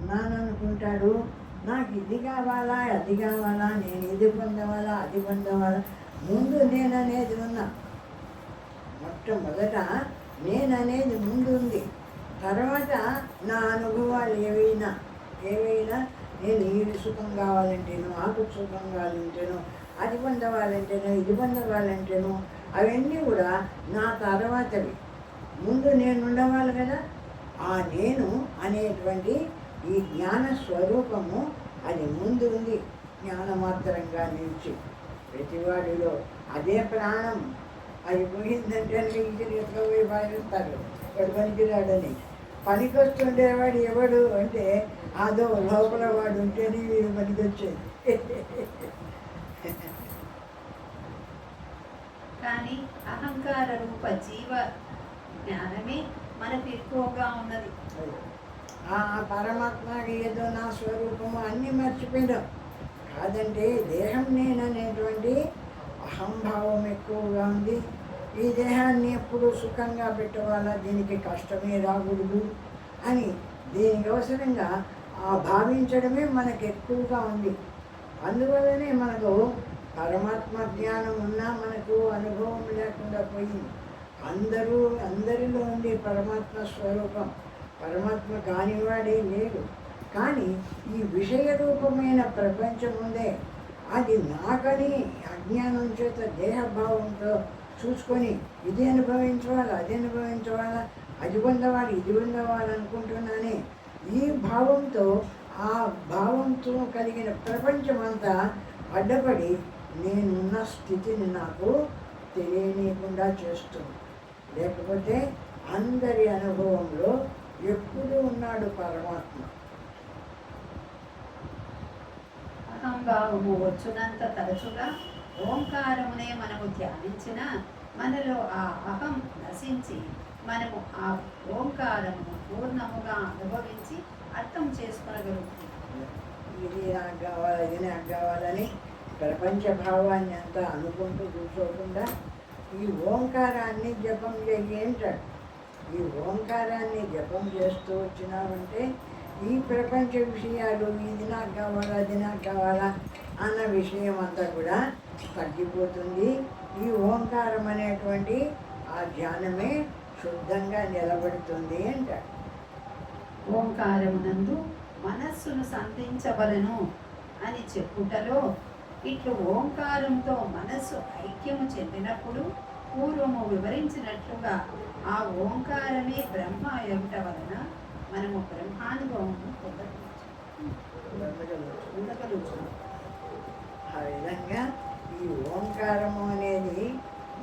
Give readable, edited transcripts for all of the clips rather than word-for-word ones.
ఉన్నాననుకుంటాడు. నాకు ఇది కావాలా అది కావాలా, నేను ఇది పొందవాలా అది పొందవాలా. ముందు నేననేది ఉన్నా. మొట్టమొదట నేననేది ముందు ఉంది. తర్వాత నా అనుభవాలు ఏవైనా నేను ఈ సుఖం కావాలంటేనో, ఆకు సుఖం కావాలంటేనో, అది పొందవాలంటేనో, ఇది పొందవాలంటేనో, అవన్నీ కూడా నా తర్వాతవి. ముందు నేను ఉండవాలి కదా. ఆ నేను అనేటువంటి ఈ జ్ఞాన స్వరూపము అది ముందు ఉంది. జ్ఞానమాత్రంగా నిలిచి ప్రతివాడిలో అదే ప్రాణం. అది పోయిందంటే ఇంటికి ఎత్తుకపోయి భావిస్తారు వాడు పనికిరాడని. పనికొస్తుండేవాడు ఎవడు అంటే అదో లోపల వాడు ఉంటేనే వీడు పనికొచ్చేది. కానీ అహంకార రూప జీవ జ్ఞానమే మనకు ఎక్కువగా ఉన్నది. ఆ పరమాత్మకి ఏదో నా స్వరూపము అన్నీ మర్చిపోయినాం. కాదంటే దేహం నేననేటువంటి అహంభావం ఎక్కువగా ఉంది. ఈ దేహాన్ని ఎప్పుడు సుఖంగా పెట్టవాలా, దీనికి కష్టమే రాకూడదు అని దీనికి అవసరంగా ఆ భావించడమే మనకు ఎక్కువగా ఉంది. అందువల్లనే మనకు పరమాత్మ జ్ఞానం ఉన్నా మనకు అనుభవం లేకుండా పోయింది. అందరిలో ఉంది పరమాత్మ స్వరూపం. పరమాత్మ కానివాడే లేడు. కానీ ఈ విషయ రూపమైన ప్రపంచం ఉందే, అది నాకని అజ్ఞానం చేత దేహభావంతో చూసుకొని ఇది అనుభవించవాలా అది అనుభవించవాలా, అది పొందవాలి ఇది పొందవాలనుకుంటున్నానే. ఈ భావంతో ఆ భావంతో కలిగిన ప్రపంచమంతా అడ్డపడి నేనున్న స్థితిని నాకు తెలియనీయకుండా చేస్తుంది. లేకపోతే అందరి అనుభవంలో ఎప్పుడూ ఉన్నాడు పరమాత్మ. అహంభావము వచ్చునంత తరచుగా ఓంకారమునే మనము ధ్యానించిన మనలో ఆ అహం నశించి మనము ఆ ఓంకారమును పూర్ణముగా అనుభవించి అర్థం చేసుకొనగలుగుతాం. ఇది నాకు కావాలి ఇది నాకు కావాలని ప్రపంచ భావాన్ని అంతా అనుకుంటూ కూర్చోకుండా ఈ ఓంకారాన్ని జపం చేయంటాడు. ఈ ఓంకారాన్ని జపం చేస్తూ వచ్చినామంటే ఈ ప్రపంచ విషయాలు ఇది నాకు కావాలా అది నాకు కావాలా అన్న విషయం అంతా కూడా తగ్గిపోతుంది. ఈ ఓంకారం అనేటువంటి ఆ ధ్యానమే శుద్ధంగా నిలబడుతుంది అంటాడు. ఓంకారమునందు మనస్సును సంధించవలను అని చెప్పుటలో ఇట్లు ఓంకారంతో మనస్సు ఐక్యము చెందినప్పుడు పూర్వము వివరించినట్లుగా ఆ ఓంకారమే బ్రహ్మ అయ్యుట వలన మనము బ్రహ్మానుభవము పొందగలుగుతాం. ఆ విధంగా ఈ ఓంకారము అనేది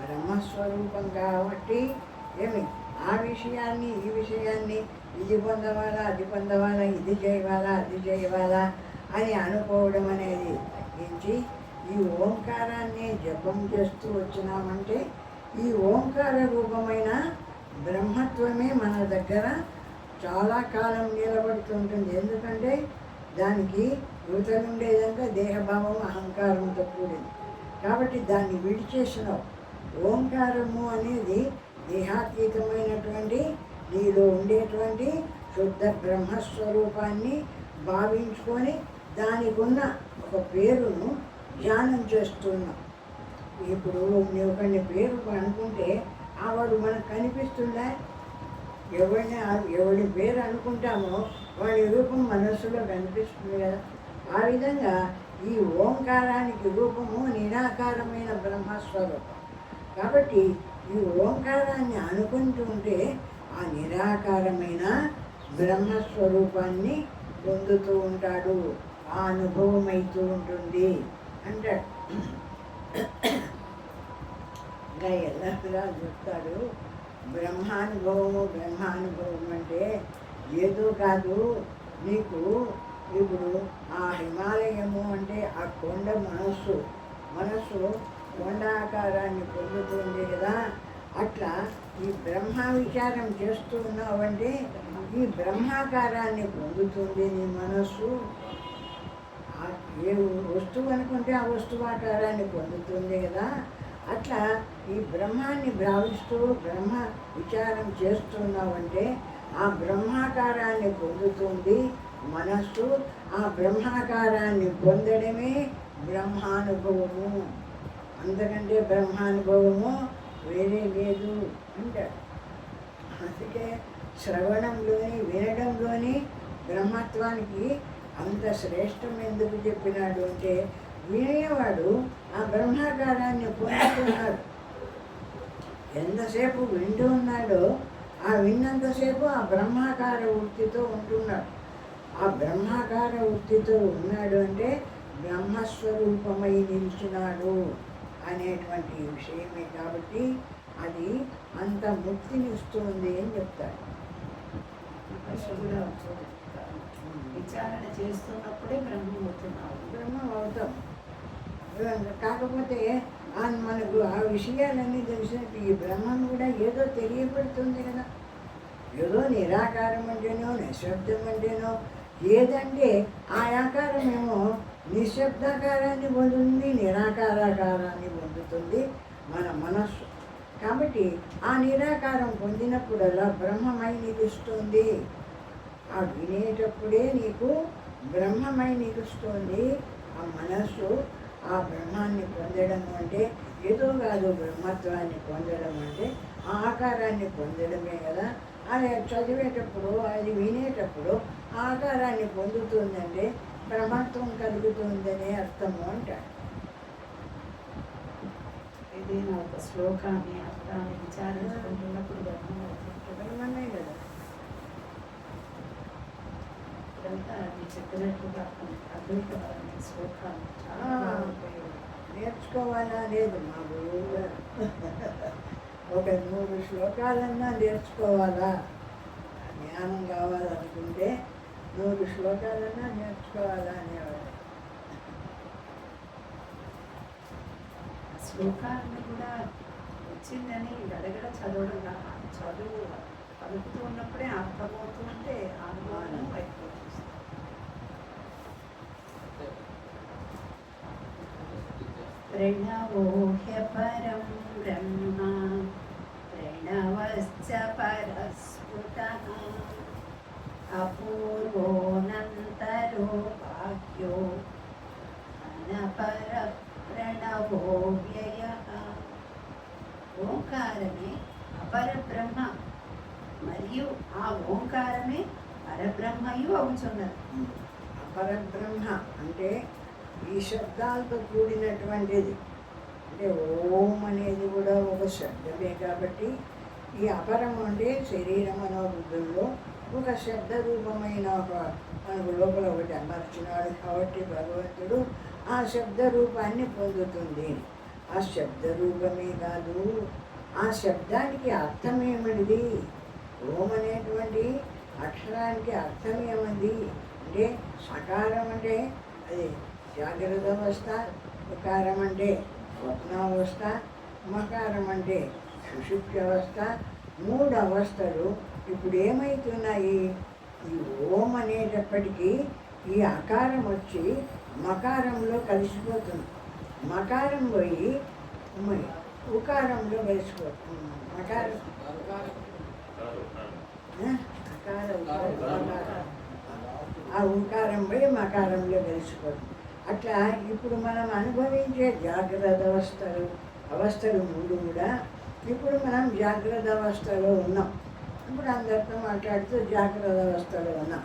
బ్రహ్మస్వరూపం కాబట్టి ఆ విషయాన్ని ఈ విషయాన్ని ఇది పొందవాలా అది పొందవాలా, ఇది చేయవాలా అది చేయవాలా అని అనుకోవడం అనేది తగ్గించి ఈ ఓంకారాన్ని జపం చేస్తూ వచ్చినామంటే ఈ ఓంకార రూపమైన బ్రహ్మత్వమే మన దగ్గర చాలా కాలం నిలబడుతుంటుంది. ఎందుకంటే దానికి యువతలుండేదంతా దేహభావం అహంకారంతో కూడింది కాబట్టి దాన్ని విడిచేసినావు. ఓంకారము అనేది దేహాతీతమైనటువంటి నీలో ఉండేటువంటి శుద్ధ బ్రహ్మస్వరూపాన్ని భావించుకొని దానికి ఉన్న ఒక పేరును ధ్యానం చేస్తున్నాం. ఇప్పుడు నువ్వు కొన్ని పేరు అనుకుంటే వాడు మనకు కనిపిస్తుందా? ఎవడి పేరు అనుకుంటామో వాడి రూపం మనస్సులో కనిపిస్తుంది కదా. ఆ విధంగా ఈ ఓంకారానికి రూపము నిరాకారమైన బ్రహ్మస్వరూపం కాబట్టి ఈ ఓంకారాన్ని అనుకుంటూ ఉంటే ఆ నిరాకారమైన బ్రహ్మస్వరూపాన్ని పొందుతూ ఉంటాడు, ఆ అనుభవం అవుతూ ఉంటుంది అంటాడు. ఇంకా ఎల్లప్పుడా చెప్తాడు బ్రహ్మానుభవం అంటే ఏదో కాదు. నీకు ఇప్పుడు ఆ హిమాలయము అంటే ఆ కొండ మనస్సు కొండాకారాన్ని పొందుతుంది కదా. అట్లా ఈ బ్రహ్మ విచారం చేస్తూ ఉన్నావంటే ఈ బ్రహ్మాకారాన్ని పొందుతుంది నీ మనస్సు. ఏ వస్తువు అనుకుంటే ఆ వస్తువాకారాన్ని పొందుతుంది కదా. అట్లా ఈ బ్రహ్మాన్ని భావిస్తూ బ్రహ్మ విచారం చేస్తున్నావంటే ఆ బ్రహ్మాకారాన్ని పొందుతుంది. మనస్సు ఆ బ్రహ్మాకారాన్ని పొందడమే బ్రహ్మానుభవము. అంతకంటే బ్రహ్మానుభవము వేరే లేదు అంటారు. అందుకే శ్రవణంలోని వినడంలోని బ్రహ్మత్వానికి అంత శ్రేష్టం ఎందుకు చెప్పినాడు అంటే వినేవాడు ఆ బ్రహ్మాకారాన్ని పొందుతున్నాడు. ఎంతసేపు వింటూ ఉన్నాడో ఆ విన్నంతసేపు ఆ బ్రహ్మాకార వృత్తితో ఉంటున్నాడు. ఆ బ్రహ్మాకార వృత్తితో ఉన్నాడు అంటే బ్రహ్మస్వరూపమై నిలిచినాడు అనేటువంటి విషయమే. కాబట్టి అది అంత ముక్తిని ఇస్తుంది అని చెప్తాడు. విచారణ చేస్తున్నప్పుడే బ్రహ్మం అవుతాం. కాకపోతే మనకు ఆ విషయాలన్నీ తెలిసినట్టు ఈ బ్రహ్మం కూడా ఏదో తెలియబడుతుంది కదా. ఏదో నిరాకారం అంటేనో నిశ్శబ్దం అంటేనో ఏదంటే ఆ ఆకారమేమో నిశ్శబ్దాకారాన్ని పొందుతుంది, నిరాకారాకారాన్ని పొందుతుంది మన మనస్సు. కాబట్టి ఆ నిరాకారం పొందినప్పుడల్లా బ్రహ్మమై నిలుస్తుంది. ఆ వినేటప్పుడే నీకు బ్రహ్మమై నిలుస్తుంది ఆ మనస్సు. ఆ బ్రహ్మాన్ని పొందడం అంటే ఏదో కాదు, బ్రహ్మత్వాన్ని పొందడం అంటే ఆ ఆకారాన్ని పొందడమే కదా. అది చదివేటప్పుడు అది వినేటప్పుడు ఆ ఆకారాన్ని పొందుతుందంటే బ్రహ్మత్వం కలుగుతుందనే అర్థము అంటాడు. ఏదైనా ఒక శ్లోకాన్ని అర్థాన్ని విచారించుకుంటున్నప్పుడు బ్రహ్మమే కదా. చెప్పినట్టుగా అద్భుతమైన శ్లోకాలు చాలా నేర్చుకోవాలా లేదు మా గురువు గారు. ఒక 3 శ్లోకాలన్నా నేర్చుకోవాలా, జ్ఞానం కావాలనుకుంటే 100 శ్లోకాలన్నా నేర్చుకోవాలా అనేవాడు. శ్లోకాలను కూడా వచ్చిందని గడగడ చదవడం చదువు పలుకుతూ ఉన్నప్పుడే అర్థమవుతుంటే అనుమానం అయిపోతుంది. ప్రణవో హ్యపరం బ్రహ్మ ప్రణవశ్చ పరస్ఫుటః అపూర్వోనంతరో భాగ్యో అనపర ప్రణవో వ్యయః. ఓంకారమే అపరబ్రహ్మ మరియు ఆ ఓంకారమే పరబ్రహ్మయు అవుతున్నది. అపరబ్రహ్మ అంటే ఈ శబ్దాలతో కూడినటువంటిది. అంటే ఓం అనేది కూడా ఒక శబ్దమే. కాబట్టి ఈ అపరం అంటే శరీరం మనోబుద్ధుల్లో ఒక శబ్ద రూపమైన ఒక మనకు లోపల ఒకటి అమర్చినాడు. కాబట్టి భగవంతుడు ఆ శబ్ద రూపాన్ని పొందుతుంది. ఆ శబ్ద రూపమే కాదు, ఆ శబ్దానికి అర్థం ఏమిటిది? ఓం అనేటువంటి అక్షరానికి అర్థం ఏమంది అంటే సకారం అంటే అది జాగ్రత్త అవస్థ, ఉకారం అంటే స్వప్నావస్థ, మకారం అంటే సుషుప్తి అవస్థ. 3 అవస్థలు ఇప్పుడు ఏమవుతున్నాయి? ఈ ఓం అనేటప్పటికీ ఈ అకారం వచ్చి మకారంలో కలిసిపోతుంది. మకారం పోయి ఉకారంలో కలిసిపోతుంది. మకారం ఆ ఉకారం పోయి మకారంలో కలిసిపోతుంది. అట్లా ఇప్పుడు మనం అనుభవించే జాగ్రత్త అవస్థలు 3 కూడా ఇప్పుడు మనం జాగ్రత్త అవస్థలో ఉన్నాం. ఇప్పుడు అందరితో మాట్లాడుతూ జాగ్రత్త అవస్థలో ఉన్నాం.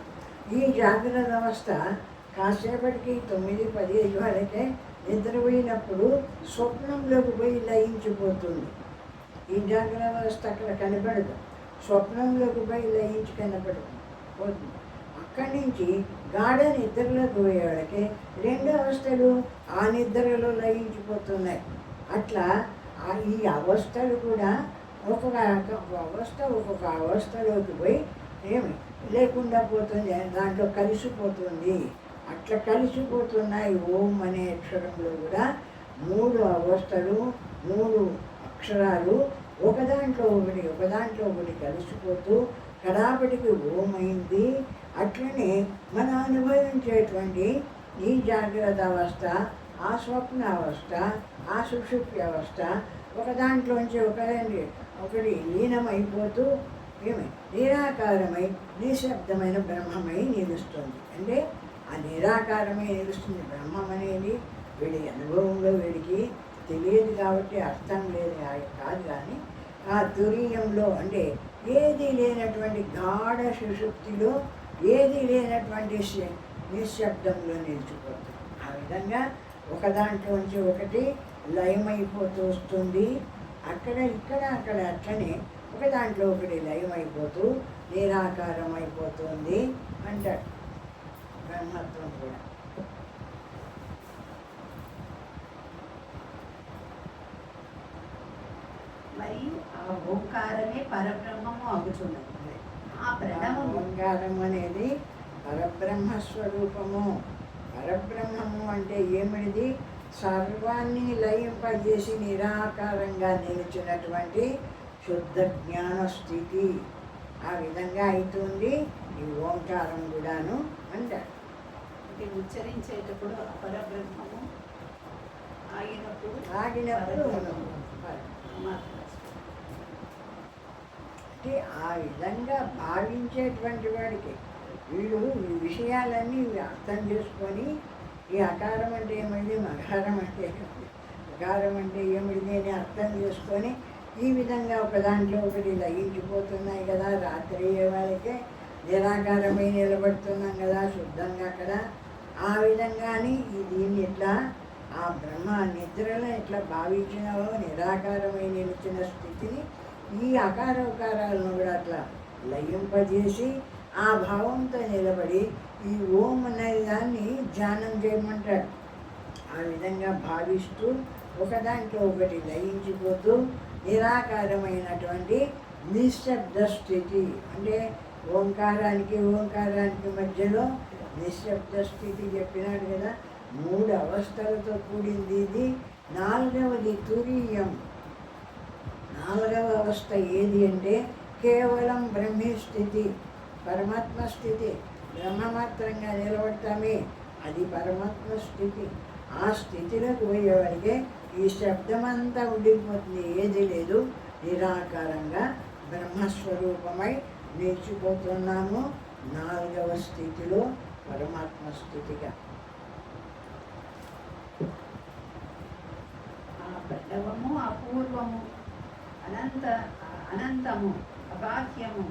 ఈ జాగ్రత్త అవస్థ కాసేపటికి 9-10 వరకే నిద్రపోయినప్పుడు స్వప్నంలోకి పోయి లయించిపోతుంది. ఈ జాగ్రత్త అవస్థ అక్కడ కనపడదు, స్వప్నంలోకి పోయి లయించి కనపడుతుంది. అక్కడి నుంచి గాఢ నిద్రలోకి పోయేవాడికి 2 అవస్థలు ఆ నిద్రలో లయించిపోతున్నాయి. అట్లా ఈ అవస్థలు కూడా ఒక్కొక్క అవస్థలోకి పోయి ఏమి లేకుండా పోతుంది, దాంట్లో కలిసిపోతుంది. అట్లా కలిసిపోతున్నాయి. ఓం అనే అక్షరంలో కూడా 3 అవస్థలు, 3 అక్షరాలు ఒకదాంట్లో ఒకటి కలిసిపోతూ కడాపటికి ఓం అయింది. అట్లనే మనం అనుభవించేటువంటి ఈ జాగ్రత్త అవస్థ, ఆ స్వప్న అవస్థ, ఆ సుషుప్తి అవస్థ ఒకదాంట్లోంచి ఒకటి లీనమైపోతూ ఏమి నిరాకారమై నిశ్శబ్దమైన బ్రహ్మమై నిలుస్తుంది. అంటే ఆ నిరాకారమై నిలుస్తుంది బ్రహ్మం అనేది వీడి అనుభవంలో వీడికి తెలియదు కాబట్టి అర్థం లేదు కాదు. కానీ ఆ తురీయంలో అంటే ఏది లేనటువంటి గాఢ సుషుప్తిలో ఏది లేనటువంటి నిశ్శబ్దంలో నిలిచిపోతుంది. ఆ విధంగా ఒక దాంట్లోంచి ఒకటి లయమైపోతూ వస్తుంది. అక్కడ ఇక్కడ అక్కడ అట్లనే ఒక దాంట్లో ఒకటి లయమైపోతూ నిరాకారం అయిపోతుంది అంటాడు బ్రహ్మత్వం కూడా. మరియు ఆ ఓంకారమే పరబ్రహ్మము అగుచున్నది. ఆ ప్రణవము ఓంకారం అనేది పరబ్రహ్మస్వరూపము. పరబ్రహ్మము అంటే ఏమిటిది? సర్వాన్ని లయింపజేసి నిరాకారంగా నిలిచినటువంటి శుద్ధ జ్ఞాన స్థితి. ఆ విధంగా అవుతుంది ఈ ఓంకారం కూడాను అంటారు. ఇది ఉచ్చరించేటప్పుడు అపరబ్రహ్మము ఆగినప్పుడు అంటే ఆ విధంగా భావించేటువంటి వాడికి వీళ్ళు ఈ విషయాలన్నీ అర్థం చేసుకొని ఈ అకారం అంటే ఏమిటి, మకారం అంటే ఏమిటి, అకారం అంటే ఏమిటి అని అర్థం చేసుకొని ఈ విధంగా ఒక దాంట్లో ఒకటి లయించిపోతున్నాయి కదా. రాత్రి వాళ్ళకే నిరాకారమై నిలబడుతున్నాం కదా శుద్ధంగా అక్కడ. ఆ విధంగాని దీన్ని ఎట్లా ఆ బ్రహ్మ నిద్రలో ఎట్లా భావించినావో నిరాకారమై నిలిచిన స్థితిని ఈ అకారోకారాలను కూడా అట్లా లయింపజేసి ఆ భావంతో నిలబడి ఈ ఓం అనే దాన్ని ధ్యానం చేయమంటాడు. ఆ విధంగా భావిస్తూ ఒక దాంట్లో ఒకటి లయించిపోతూ నిరాకారమైనటువంటి నిశ్శబ్ద స్థితి. అంటే ఓంకారానికి మధ్యలో నిశ్శబ్ద స్థితి చెప్పినాడు కదా. 3 అవస్థలతో కూడింది ఇది. 4వది తురీయం. 4వ అవస్థ ఏది అంటే కేవలం బ్రహ్మీ స్థితి, పరమాత్మ స్థితి. బ్రహ్మమాత్రంగా నిలబడతామే అది పరమాత్మ స్థితి. ఆ స్థితిలోకి పోయేవాడికే ఈ శబ్దమంతా ఉండిపోతుంది, ఏది లేదు, నిరాకారంగా బ్రహ్మస్వరూపమై నిలిచిపోతున్నాము 4వ స్థితిలో పరమాత్మ స్థితిగా. ప్రణవము అపూర్వము, అనంతము, అబాహ్యము,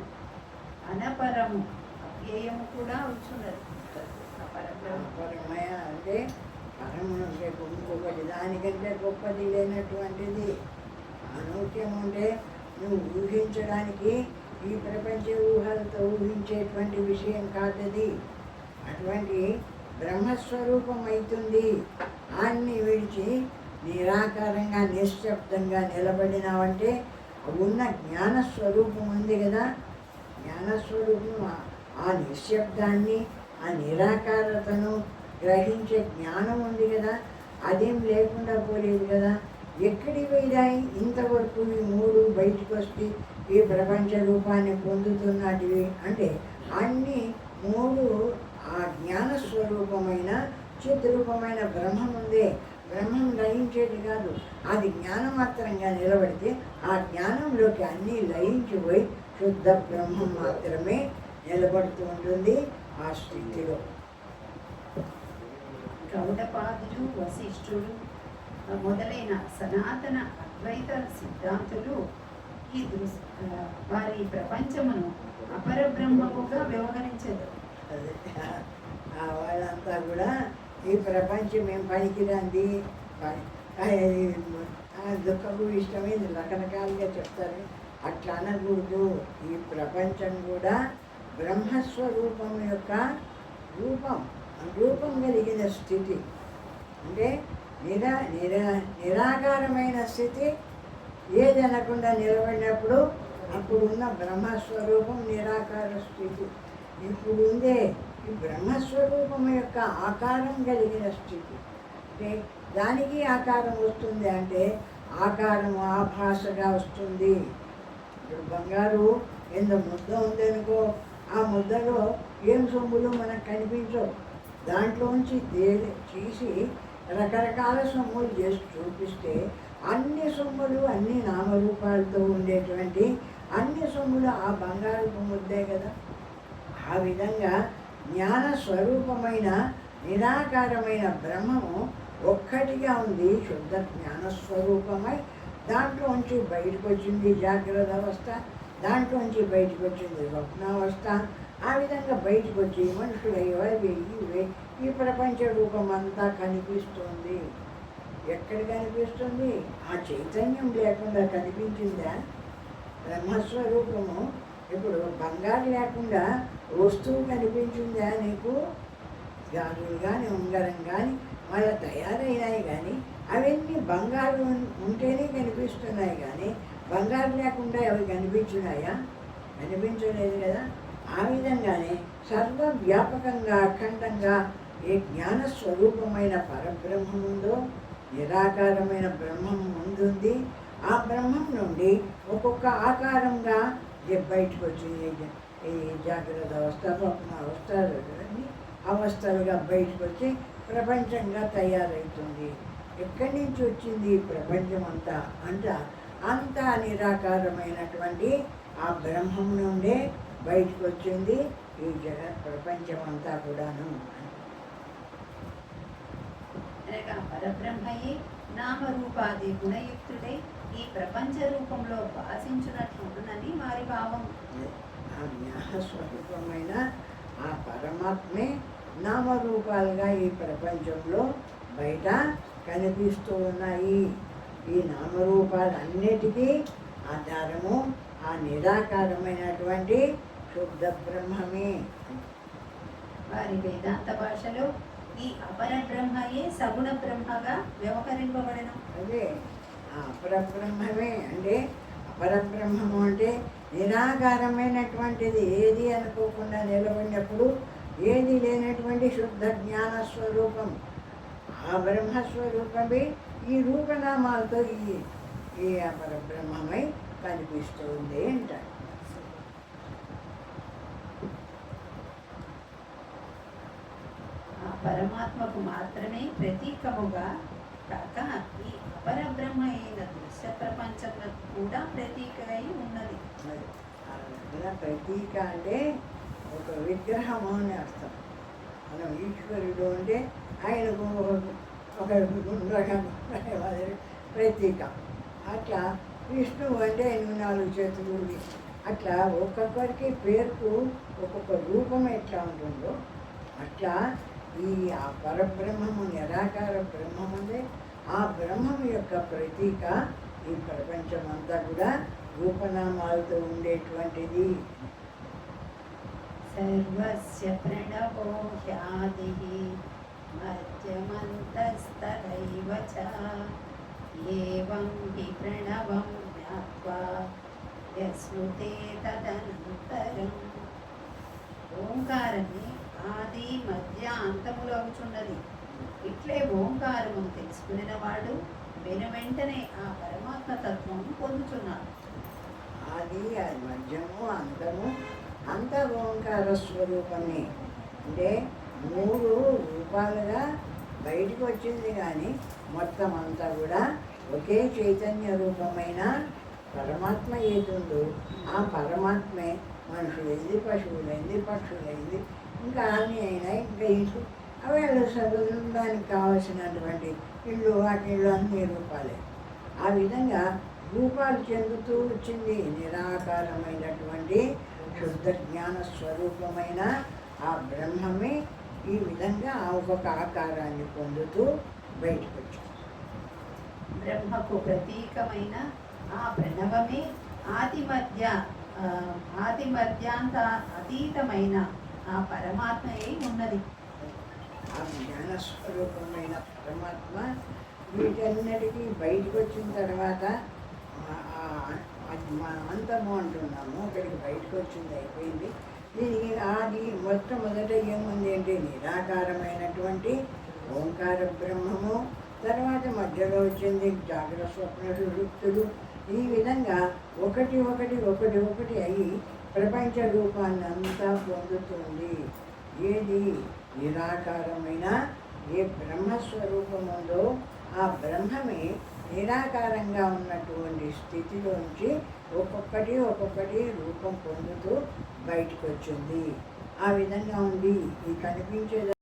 అనపరము, అవ్యయము కూడా వచ్చున్నది. పరమయ అంటే పరము రేపు ఇంకొకటి దానికంటే గొప్పది లేనటువంటిది. అనూక్యం అంటే నువ్వు ఊహించడానికి ఈ ప్రపంచ ఊహలతో ఊహించేటువంటి విషయం కాదది. అటువంటి బ్రహ్మస్వరూపం అవుతుంది. అన్ని విడిచి నిరాకారంగా నిశ్శబ్దంగా నిలబడినావంటే ఉన్న జ్ఞానస్వరూపం ఉంది కదా. జ్ఞానస్వరూపం ఆ నిశ్శబ్దాన్ని ఆ నిరాకారతను గ్రహించే జ్ఞానం ఉంది కదా. అదేం లేకుండా పోలేదు కదా. ఎక్కడి పోయినాయి ఇంతవరకు ఈ 3 బయటకు వస్తే ఈ ప్రపంచ రూపాన్ని పొందుతున్నటివి అంటే అన్నీ 3 ఆ జ్ఞానస్వరూపమైన చిద్రూపమైన బ్రహ్మం ఉందే. బ్రహ్మం లయించేది కాదు, అది జ్ఞానమాత్రంగా నిలబడితే ఆ జ్ఞానంలోకి అన్నీ లయించిపోయి శుద్ధ బ్రహ్మం మాత్రమే నిలబడుతూ ఉంటుంది ఆ స్థితిలో. గౌడపాదులు, వశిష్ఠుడు మొదలైన సనాతన అద్వైత సిద్ధాంతులు ఈ వారి ప్రపంచమును అపరబ్రహ్మముగా వ్యవహరించారు. అదే వాళ్ళంతా కూడా ఈ ప్రపంచం ఏం పనికిరాంది, దుఃఖము ఇష్టమైంది రకరకాలుగా చెప్తారు. అట్లా అనకూడదు. ఈ ప్రపంచం కూడా బ్రహ్మస్వరూపం యొక్క రూపం కలిగిన స్థితి. అంటే నిరాకారమైన స్థితి. ఏది అనకుండా నిలబడినప్పుడు అప్పుడు ఉన్న బ్రహ్మస్వరూపం నిరాకార స్థితి. ఇప్పుడు ఉందే ఈ బ్రహ్మస్వరూపం యొక్క ఆకారం కలిగిన స్థితి. అంటే దానికి ఆకారం వస్తుంది అంటే ఆకారం ఆభాసగా వస్తుంది. ఇప్పుడు బంగారు ఎంత ముద్ద ఉందనుకో, ఆ ముద్దలో ఏం సొమ్ములు మనకు కనిపించవు. దాంట్లోంచి తీసి రకరకాల సొమ్ములు చేసి చూపిస్తే అన్ని సొమ్ములు అన్ని నామరూపాలతో ఉండేటువంటి అన్ని సొమ్ములు ఆ బంగారు ముద్దే కదా. ఆ విధంగా జ్ఞాన స్వరూపమైన నిరాకారమైన బ్రహ్మము ఒక్కటిగా ఉంది, శుద్ధ జ్ఞానస్వరూపమై దాంట్లోంచి బయటకు వచ్చింది జాగ్రత్త అవస్థ, దాంట్లోంచి బయటకు వచ్చింది స్వప్నావస్థ. ఆ విధంగా బయటకు వచ్చి మనుషులయ్యే ఈ ప్రపంచ రూపం అంతా కనిపిస్తుంది. ఎక్కడ కనిపిస్తుంది? ఆ చైతన్యం లేకుండా కనిపించిందా? బ్రహ్మస్వరూపము ఇప్పుడు బంగారు లేకుండా వస్తువు కనిపించిందా నీకు? గాజులు కానీ ఉంగరం కానీ మళ్ళీ తయారైనాయి కానీ అవన్నీ బంగారు ఉంటేనే కనిపిస్తున్నాయి కానీ బంగారు లేకుండా అవి కనిపించినాయా? కనిపించలేదు కదా. ఆ విధంగానే సర్వవ్యాపకంగా అఖండంగా ఏ జ్ఞానస్వరూపమైన పరబ్రహ్మం ఉందో, నిరాకారమైన బ్రహ్మం ముందుంది. ఆ బ్రహ్మం నుండి ఒక్కొక్క ఆకారంగా బయటకు వచ్చింది. ఈ జాగ్రత్త అవస్థ, స్వప్న అవస్థ, అవస్థలుగా బయటకు వచ్చి ప్రపంచంగా తయారవుతుంది. ఎక్కడి నుంచి వచ్చింది ఈ ప్రపంచం అంతా అంటే అంతా నిరాకారమైనటువంటి ఆ బ్రహ్మం నుండే బయటకు వచ్చింది ఈ జగత్ ప్రపంచం అంతా కూడాను. అనగా పరబ్రహ్మయే నామరూపాది గుణయుక్తుడై ఈ ప్రపంచ రూపంలో భాషించున్నట్లుంటుందని వారి భావం. ఆ జ్ఞానస్వరూపమైన ఆ పరమాత్మే నామరూపాలుగా ఈ ప్రపంచంలో బయట కనిపిస్తూ ఉన్నాయి. ఈ నామరూపాలన్నిటికీ ఆధారము ఆ నిరాకారమైనటువంటి శుద్ధ బ్రహ్మమే. వారి వేదాంత భాషలో ఈ అపర బ్రహ్మయే సగుణ బ్రహ్మగా వ్యవహరింపబడను. అదే ఆ అపరబ్రహ్మమే అంటే అపరబ్రహ్మము అంటే నిరాకారమైనటువంటిది, ఏది అనుకోకుండా నిలబడినప్పుడు ఏది లేనటువంటి శుద్ధ జ్ఞాన స్వరూపం. ఆ బ్రహ్మస్వరూపమే ఈ రూపనామాలతో ఈ అపరబ్రహ్మమై కనిపిస్తుంది అంటారు. ఆ పరమాత్మకు మాత్రమే ప్రతీకముగా కాక ఈ అపరబ్రహ్మ అయిన దృశ్య ప్రపంచంలో కూడా ప్రతీక అయి ఉన్నది. ప్రతీక అంటే ఒక విగ్రహము అని అర్థం. మనం ఈశ్వరుడు అంటే ఆయనకు ఒక ప్రతీక. అట్లా విష్ణువు అంటే 84 చేతులు. అట్లా ఒక్కొక్కరికి పేరుకు ఒక్కొక్క రూపం ఎట్లా ఉంటుందో అట్లా ఈ ఆ పరబ్రహ్మము నిరాకార బ్రహ్మం అంటే ఆ బ్రహ్మం యొక్క ప్రతీక ఈ ప్రపంచమంతా కూడా రూపనామాలతో ఉండేటువంటిది. సర్వస్య ప్రణవో హ్యాదిః మధ్యమంతస్తరైవ చ ఏవం హి ప్రణవం జ్ఞాత్వా యస్నుతే తదనంతరం. ఓంకారమే ఆది మధ్య అంతములు అవుచున్నది. ఇట్లే ఓంకారమును తెలుసుకునే వాడు వెనువెంటనే ఆ పరమాత్మ తత్వం పొందుతున్నాడు. ఆది మధ్యము అంతము అంత ఓంకార స్వరూపమే. అంటే 3 రూపాలుగా బయటకు వచ్చింది కానీ మొత్తం అంతా కూడా ఒకే చైతన్య రూపమైన పరమాత్మ ఏదుందో ఆ పరమాత్మే మనుషులైంది, పశువులైంది, పక్షులైంది, ఇంకా అన్నీ అయినాయి. ఇంకా ఇంట్లో అవి చదువుదానికి కావాల్సినటువంటి ఇళ్ళు వాటిళ్ళు అన్ని రూపాలే. ఆ విధంగా రూపాలు చెందుతూ వచ్చింది నిరాకారమైనటువంటి శుద్ధ జ్ఞాన స్వరూపమైన ఆ బ్రహ్మమే ఈ విధంగా ఒక్కొక్క ఆకారాన్ని పొందుతూ బయటకు వచ్చింది. బ్రహ్మకు ప్రతీకమైన ఆ ప్రణవమే ఆది మధ్యాంత అతీతమైన ఆ పరమాత్మయే ఉన్నది. ఆ జ్ఞానస్వరూపమైన పరమాత్మ వీటన్నిటికీ బయటకు వచ్చిన తర్వాత అంతము అంటున్నాము, అక్కడికి బయటకు వచ్చింది అయిపోయింది. దీనికి ఆది మొట్టమొదట ఏముంది అంటే నిరాకారమైనటువంటి ఓంకార బ్రహ్మము, తర్వాత మధ్యలో వచ్చింది జాగ్రత్త స్వప్న సుషుప్తులు. ఈ విధంగా ఒకటి ఒకటి ఒకటి ఒకటి అయి ప్రపంచ రూపాన్ని అంతా పొందుతుంది. ఏది నిరాకారమైన ఏ బ్రహ్మస్వరూపం ఉందో ఆ బ్రహ్మమే నిరాకారంగా ఉన్నటువంటి స్థితిలోంచి ఒక్కొక్కటి రూపం పొందుతూ బయటకు వచ్చింది. ఆ విధంగా ఉంది ఈ కనిపించేది